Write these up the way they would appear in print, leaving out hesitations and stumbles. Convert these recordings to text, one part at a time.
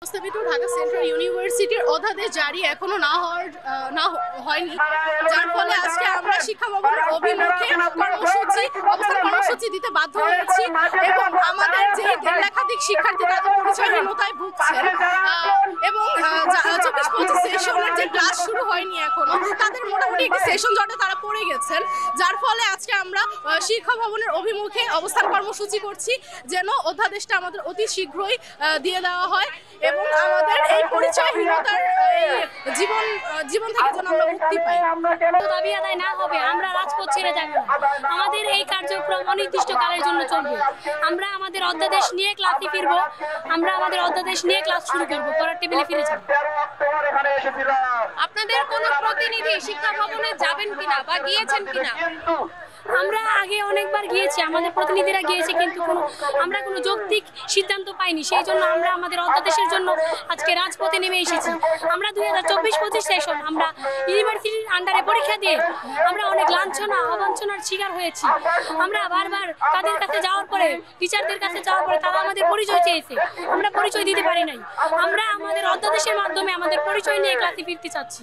Two Dhaka central ইউনিভার্সিটির অধ্যাদেশ জারি এখনো হয়নি, যার ফলে আজকে আমরা শিক্ষা ভবনের অভিমুখে অবস্থান কর্মসূচি দিতে বাধ্য হয়েছি এবং আমাদের যে লেখাধিক শিক্ষার্থী তাদের পরিচয়হীনতায় ভুগছেন এবং 24-25 সেশনের যে ক্লাস শুরু হয়নি এখনো, তাদের মোটামুটি একটি সেশন জটে তারা পড়ে গেছেন, যার ফলে আজকে আমরা শিক্ষা ভবনের অভিমুখে অবস্থান কর্মসূচি করছি যেন অধ্যাদেশটা আমাদের অতি শীঘ্রই দিয়ে দেওয়া হয় এবং আমাদের এই পরিচয়হীনতার জীবন থেকে যেন আমরা মুক্তি পাই। দাবি আদায় না হবে আমরা রাজপথ ছেড়ে যাব না। আমাদের এই কার্যক্রম অনির্দিষ্টকালের জন্য চলবে। আমরা আমাদের অধ্যাদেশ নিয়ে ক্লাসে ফিরবো, আমরা আমাদের অধ্যাদেশ নিয়ে ক্লাস শুরু করবো, পড়ার টেবিলে ফিরে যাব। আপনাদের কোনো প্রতিনিধি শিক্ষা ভবনে যাবেন কিনা বা গিয়েছেন কিনা? আমরা আগে অনেকবার গিয়েছি, আমাদের প্রতিনিধিরা গিয়েছে, কিন্তু আমরা কোনো যৌক্তিক সিদ্ধান্ত পাইনি। সেই জন্য আমরা আমাদের অধ্যাদেশের জন্য আজকে রাজপথে নেমে এসেছি। আমরা 2024-25 সেশন আমরা ইউনিভার্সিটির আন্ডারে পরীক্ষা দিয়ে আমরা অনেক লাঞ্ছনা অবঞ্চনার শিকার হয়েছি। আমরা বারবার তাদের কাছে যাওয়ার পরে, টিচারদের কাছে যাওয়ার পরে তারা আমাদের পরিচয় চেয়েছে, আমরা পরিচয় দিতে পারি নাই। আমরা আমাদের অধ্যাদেশের মাধ্যমে আমাদের পরিচয় নিয়ে ক্লাসে ফিরতে চাচ্ছি।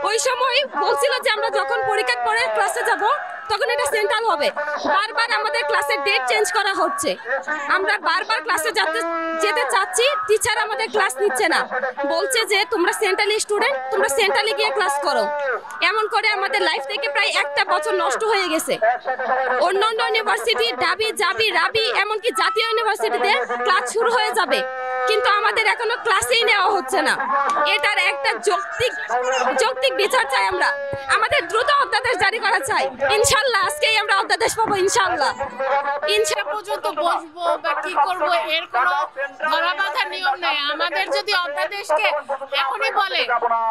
ওই সময় বলছিল যে আমরা যখন পরীক্ষার পরে ক্লাসে যাব তখন এটা সেন্ট্রাল হবে। বারবার আমাদের ক্লাসের ডেট চেঞ্জ করা হচ্ছে, আমরা বারবার ক্লাসে যেতে চাচ্ছি, টিচার আমাদের ক্লাস নিচ্ছে না, বলছে যে তোমরা সেন্ট্রালি স্টুডেন্ট, তোমরা সেন্ট্রালি গিয়ে ক্লাস করো। এমন করে আমাদের লাইফ থেকে প্রায় একটা বছর নষ্ট হয়ে গেছে। অন্যান্য ইউনিভার্সিটি ডাবি জাবি রাবি এমনকি জাতীয় ইউনিভার্সিটিতে ক্লাস শুরু হয়ে যাবে, কিন্তু আমাদের এখনো ক্লাসেই নেওয়া হচ্ছে না। এটার একটা যৌক্তিক বিচার চাই আমরা। আমাদের দ্রুত অধ্যাদেশ জারি করা চাই। ইনশাআল্লাহ আজকেই আমরা অধ্যাদেশ পাবো ইনশাআল্লাহ। পর্যন্ত বসবো বা কি করবো এর কোনো ধরাবাঁধা নিয়ম নেই। আমাদের যদি অধ্যাদেশকে এখনই বলে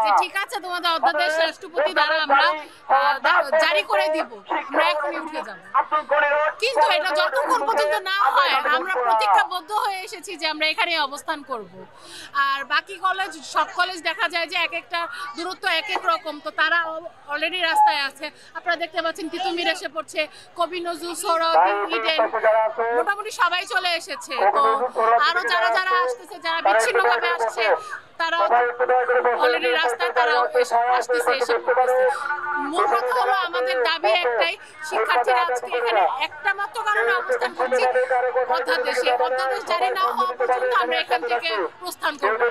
যে ঠিক আছে তোমাদের অধ্যাদেশ রাষ্ট্রপতি দ্বারা আমরা জারি করে দিব, আমরা এখনই উঠে যাব, কিন্তু এটা যতক্ষণ পর্যন্ত না হয় আমরা প্রতিজ্ঞাবদ্ধ হয়ে এসেছি যে আমরা এখানে অবস্থান করব। আর বাকি কলেজ, সব কলেজ দেখা যায় যে এক একটা দূরত্ব এক এক রকম, তো তারা অলরেডি রাস্তায় আছে। আপনারা দেখতে পাচ্ছেন তিতুমির এসে পড়ছে, কবি নজরুল, সৌরভ, ইডেন, মোটামুটি সবাই চলে এসেছে। তো আরো যারা আসতেছে, যারা বিচ্ছিন্নভাবে আসছে তারা অলরেডি রাস্তায় তারা আসতেছে, এসে পড়তেছে। মূল কথা হলো আমাদের দাবি একটাই, শিক্ষার্থীরা আজকে এখানে একটা মাত্র কারণে অবস্থান করছি, অধ্যাদেশ জারি না হওয়া পর্যন্ত আমরা এখান থেকে প্রস্থান করব।